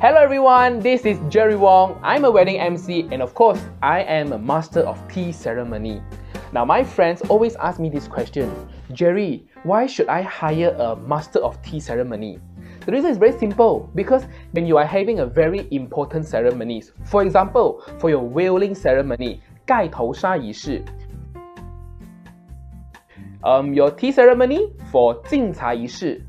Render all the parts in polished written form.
Hello everyone, this is Jerry Wong. I'm a wedding MC and of course, I am a master of tea ceremony. Now my friends always ask me this question, Jerry, why should I hire a master of tea ceremony? The reason is very simple, because when you are having a very important ceremonies, for example, for your wailing ceremony, 盖头纱仪式, your tea ceremony for 敬茶仪式,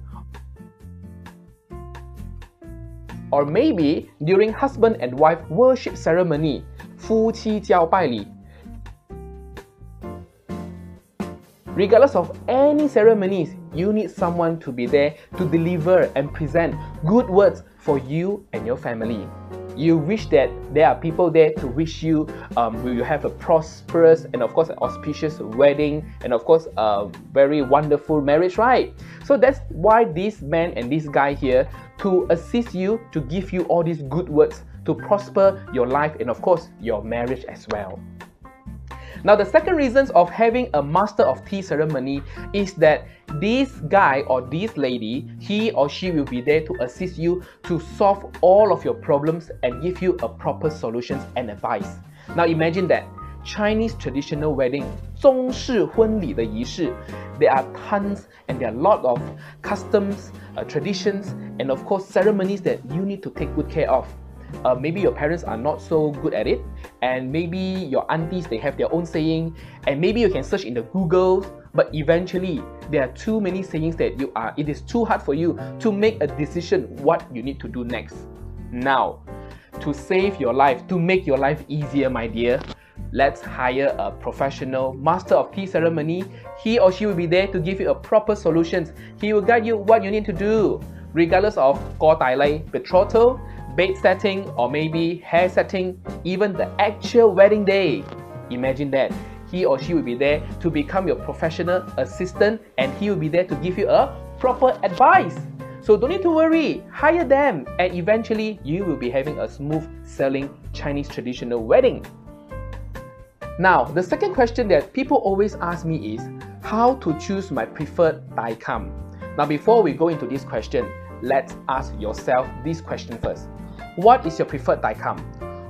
or maybe during husband and wife worship ceremony, 夫妻交拜礼. Regardless of any ceremonies, you need someone to be there to deliver and present good words for you and your family. You wish that there are people there to wish you will have a prosperous and of course an auspicious wedding and of course a very wonderful marriage, right? So that's why this man and this guy here to assist you, to give you all these good words to prosper your life and of course your marriage as well. Now the second reason of having a master of tea ceremony is that this guy or this lady, he or she will be there to assist you to solve all of your problems and give you a proper solutions and advice. Now imagine that Chinese traditional wedding, 中式婚礼的仪式, there are tons and there are a lot of customs, traditions and of course ceremonies that you need to take good care of. Maybe your parents are not so good at it, and maybe your aunties, they have their own saying, and maybe you can search in the Google, but eventually there are too many sayings that it is too hard for you to make a decision what you need to do next. Now, to save your life, to make your life easier, my dear, let's hire a professional master of tea ceremony. He or she will be there to give you a proper solutions. He will guide you what you need to do, regardless of ko tai lai, betrothal, bed setting, or maybe hair setting, even the actual wedding day. Imagine that. He or she will be there to become your professional assistant and he will be there to give you a proper advice. So don't need to worry, hire them and eventually you will be having a smooth sailing Chinese traditional wedding. Now, the second question that people always ask me is how to choose my preferred daikam. Now before we go into this question, let's ask yourself this question first. What is your preferred daikam?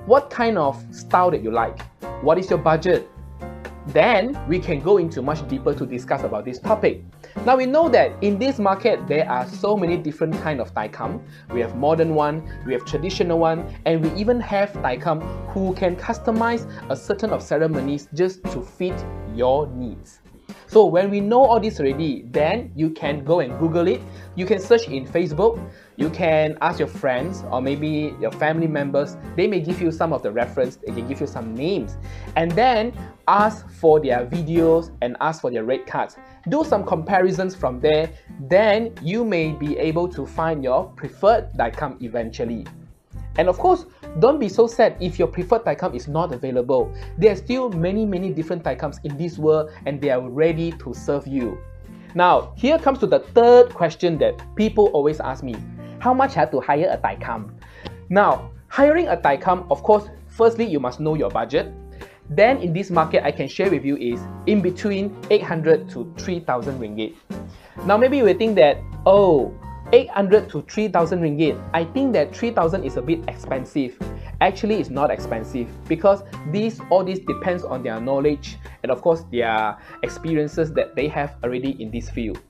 What kind of style that you like? What is your budget? Then we can go into much deeper to discuss about this topic. Now we know that in this market there are so many different kind of daikam. We have modern one, we have traditional one, and we even have daikam who can customize a certain of ceremonies just to fit your needs. So when we know all this already, then you can go and Google it. You can search in Facebook. You can ask your friends or maybe your family members. They may give you some of the reference. They can give you some names. And then ask for their videos and ask for their rate cards. Do some comparisons from there. Then you may be able to find your preferred daikam eventually. And of course, don't be so sad if your preferred daikam is not available. There are still many different daikams in this world and they are ready to serve you. Now, here comes to the third question that people always ask me. How much I have to hire a daikam? Now, hiring a daikam, of course, firstly, you must know your budget. Then in this market, I can share with you is in between 800 to 3,000 ringgit. Now, maybe you will think that, oh, 800 to 3,000 ringgit. I think that 3,000 is a bit expensive. Actually, it's not expensive because all this depends on their knowledge and of course their experiences that they have already in this field.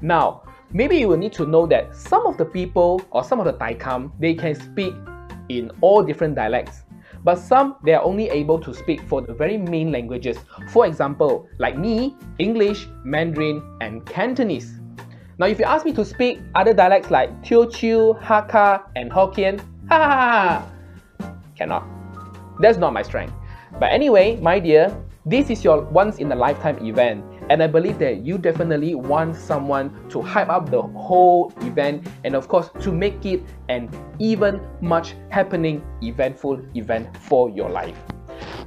Now, maybe you will need to know that some of the people or some of the daikam, they can speak in all different dialects. But some, they are only able to speak for the very main languages. For example, like me, English, Mandarin, and Cantonese. Now, if you ask me to speak other dialects like Teochew, Hakka, and Hokkien, cannot. That's not my strength. But anyway, my dear, this is your once in a lifetime event. And I believe that you definitely want someone to hype up the whole event and of course to make it an even much happening, eventful event for your life.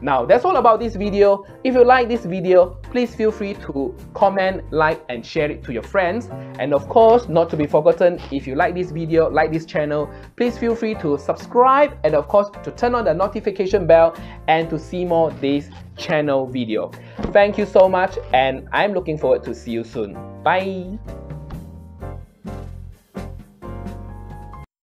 Now, that's all about this video. If you like this video, please feel free to comment, like, and share it to your friends. And of course, not to be forgotten, if you like this video, like this channel, please feel free to subscribe and of course to turn on the notification bell and to see more this channel video. Thank you so much and I'm looking forward to see you soon. Bye!